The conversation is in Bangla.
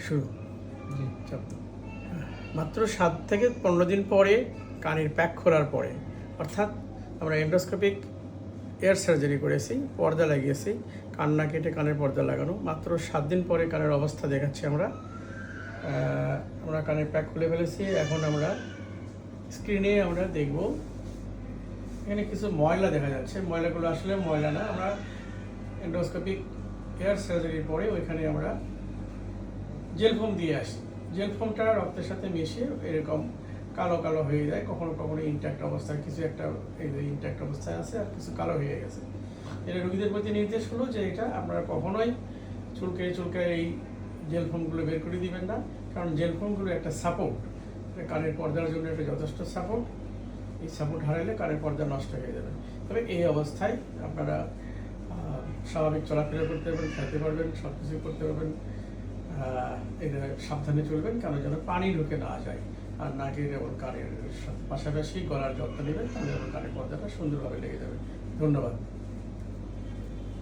শুরু। জি। মাত্র 7 থেকে 15 দিন পরে কানের প্যাক খোলার পরে, অর্থাৎ আমরা এন্ডোস্কোপিক এয়ার সার্জারি করেছি, পর্দা লাগিয়েছি, কান না কেটে কানের পর্দা লাগানো। মাত্র 7 দিন পরে কানের অবস্থা দেখাচ্ছি আমরা। কানের প্যাক খুলে ফেলেছি। এখন আমরা স্ক্রিনে আমরা দেখব, এখানে কিছু ময়লা দেখা যাচ্ছে। ময়লাগুলো আসলে ময়লা না, আমরা এন্ডোস্কোপিক এয়ার সার্জারির পরে ওইখানে আমরা জেল ফোম দিয়ে আসি। জেল ফোমটা রক্তের সাথে মিশে এরকম কালো কালো হয়ে যায়, কখনো কখনো ইনট্যাক্ট অবস্থায়, কিছু একটা ইনট্যাক্ট অবস্থায় আছে আর কিছু কালো হয়ে গেছে। এটা রোগীদের প্রতি নির্দেশ হলো যে এটা আপনারা কখনোই চুলকায় এই জেল ফোমগুলো বের করে দিবেন না, কারণ জেল ফোমগুলো একটা সাপোর্ট, কানের পর্দার জন্য একটা যথেষ্ট সাপোর্ট। এই সাপোর্ট হারালে কানের পর্দা নষ্ট হয়ে যাবে। তবে এই অবস্থায় আপনারা স্বাভাবিক চলাফেরা করতে পারবেন, খেতে পারবেন, সব কিছু করতে পারবেন। এটা সাবধানে চলবেন, কারণ যেন পানি ঢুকে না যায়। আর নাকের এবং কানের পাশাপাশি গলার যত্ন নেবেন, তাহলে কানের পর্দাটা সুন্দরভাবে লেগে যাবে। ধন্যবাদ।